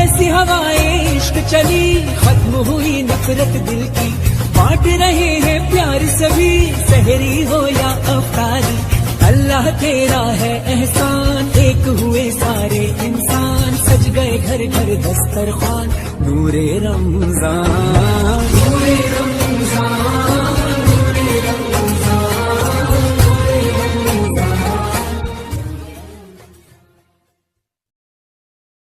ऐसी हवाएं इश्क चली, खत्म हुई नफरत दिल की, बांट रहे हैं प्यार सभी, सहरी हो या अफ्तारी। अल्लाह तेरा है एहसान, एक हुए सारे इंसान, सज गए घर घर दस्तरखान, नूरे रमजान, नूरे रमजान।